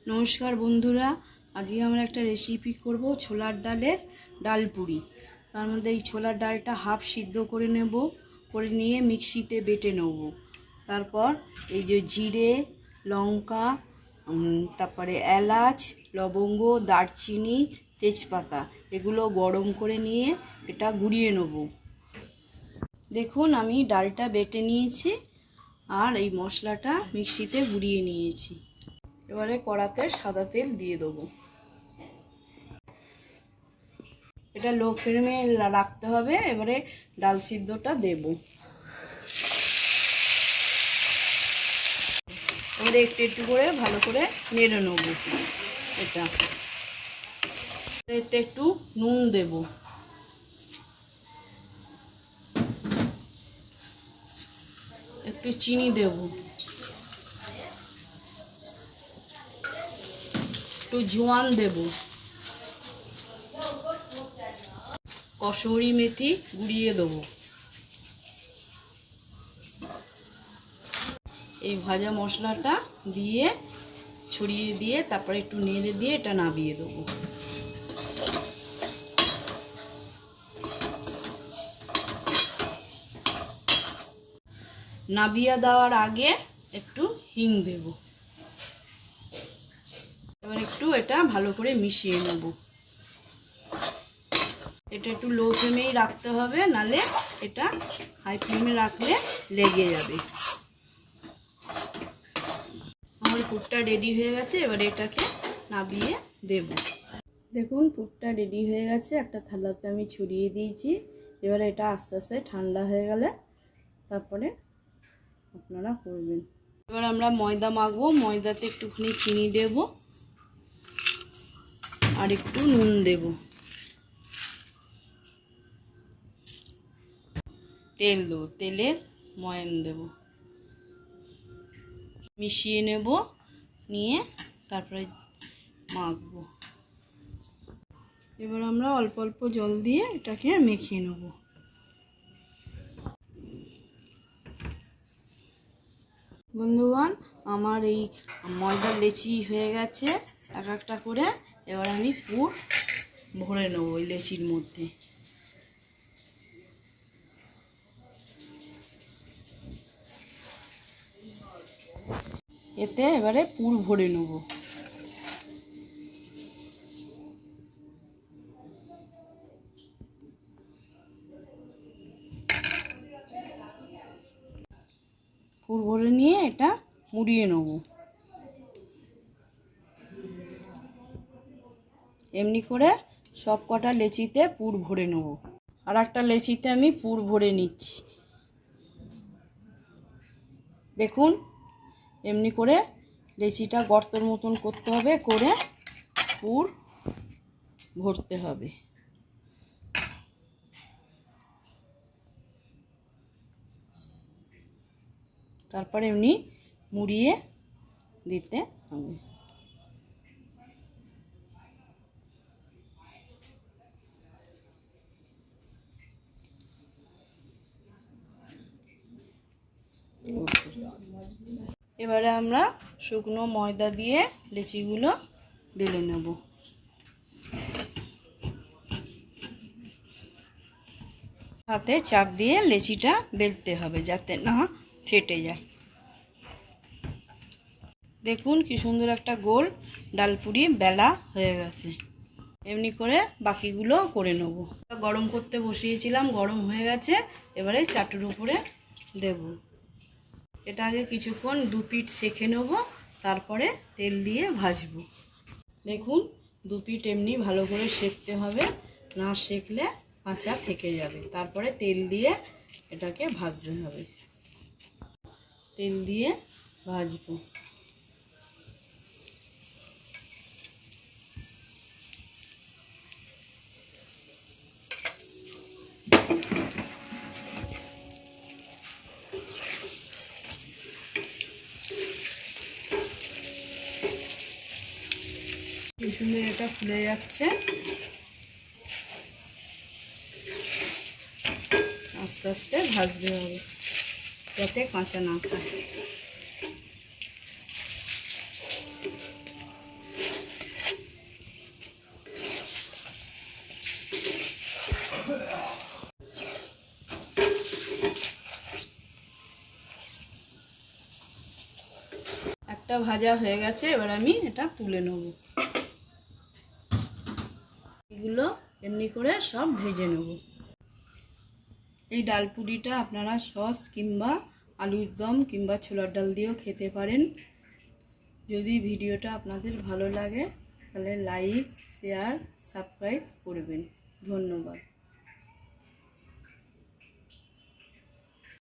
নমস্কার বন্ধুরা, আজকে আমরা একটা রেসিপি করব ছোলার ডালের ডালপুরি। তার মধ্যে এই ছোলার ডালটা হাফ সিদ্ধ করে নেব, করে নিয়ে মিক্সিতে বেটে নেব। তারপর এই যে জিরে, লঙ্কা, তারপরে এলাচ, লবঙ্গ, দারচিনি, তেজপাতা এগুলো গরম করে নিয়ে এটা গুঁড়িয়ে নেব। দেখুন আমি ডালটা বেটে নিয়েছি আর এই মশলাটা মিক্সিতে গুঁড়িয়ে নিয়েছি। এবারে কড়াতে সাদা তেল দিয়ে দেবো। এটা লো ফ্লেমে রাখতে হবে। এবারে ডাল সিদ্ধটা দেব। এবারে একটু একটু করে ভালো করে নেড়ে নেব। এটা এতে একটু নুন দেব, একটু চিনি দেব, একটু জোয়ান দেব, কসুরি মেথি গুঁড়িয়ে দেবো। এই ভাজা মশলাটা দিয়ে ছড়িয়ে দিয়ে তারপরে একটু নেড়ে দিয়ে এটা নামিয়ে দেবো। নাবিয়ে দেওয়ার আগে একটু হিং দেব। এবার একটু এটা ভালো করে মিশিয়ে নেব। এটা একটু লো ফ্লেমেই রাখতে হবে, নালে এটা হাই ফ্লেমে রাখলে লেগে যাবে। আমার পুরটা রেডি হয়ে গেছে। এবারে এটাকে নাবিয়ে দেব। দেখুন পুরটা রেডি হয়ে গেছে। একটা থালাতে আমি ছড়িয়ে দিয়েছি। এবারে এটা আস্তে আস্তে ঠান্ডা হয়ে গেলে তারপরে আপনারা করবেন। এবার আমরা ময়দা মাখবো। ময়দাতে একটুখানি চিনি দেব আর একটু নুন দেব, তেল দেবো, তেলের ময়াম দেব, মিশিয়ে নেব, নিয়ে তারপরে মাখবো। এবার আমরা অল্প অল্প জল দিয়ে এটাকে মেখে নেব। বন্ধুগণ, আমার এই ময়দার লেচি হয়ে গেছে এক একটা করে। এবার আমি পুর ভরে নেব ওই লেচির মধ্যে। এতে এবারে পুর ভরে নেব। পুর ভরে নিয়ে এটা মুড়িয়ে নেব। এমনি করে সব কটা লেচিতে পুর ভরে নেব। আর একটা লেচিতে আমি পুর ভরে নিচ্ছি। দেখুন এমনি করে লেচিটা গর্তর মতন করতে হবে, করে পুর ভরতে হবে। তারপরে এমনি মুড়িয়ে দিতে হবে। এবারে আমরা শুকনো ময়দা দিয়ে লেচিগুলো বেলে নেব। হাতে চাপ দিয়ে লেচিটা বেলতে হবে যাতে না ফেটে যায়। দেখুন কি সুন্দর একটা গোল ডালপুরি বেলা হয়ে গেছে। এমনি করে বাকিগুলো করে নেব। গরম করতে বসিয়েছিলাম, গরম হয়ে গেছে। এবারে চাটুর উপরে দেব। এটা আগে কিছুক্ষণ দু পিঠ সেঁকে নেব, তারপরে তেল দিয়ে ভাজবো। দেখুন দু পিঠ এমনি ভালো করে সেঁকতে হবে, না সেঁকলে কাঁচা থেকে যাবে। তারপরে তেল দিয়ে এটাকে ভাজতে হবে। তেল দিয়ে ভাজবো। কি সুন্দর এটা ফুলে যাচ্ছে। আস্তে আস্তে ভাজতে হবে যাতে কাঁচা না থাকে। একটা ভাজা হয়ে গেছে, এবার আমি এটা তুলে নেব। এগুলো এমনি করে সব ভেজে নেব। এই ডালপুরিটা আপনারা সস কিংবা আলুর দম কিংবা ছোলার ডাল দিয়েও খেতে পারেন। যদি ভিডিওটা আপনাদের ভালো লাগে তাহলে লাইক, শেয়ার, সাবস্ক্রাইব করবেন। ধন্যবাদ।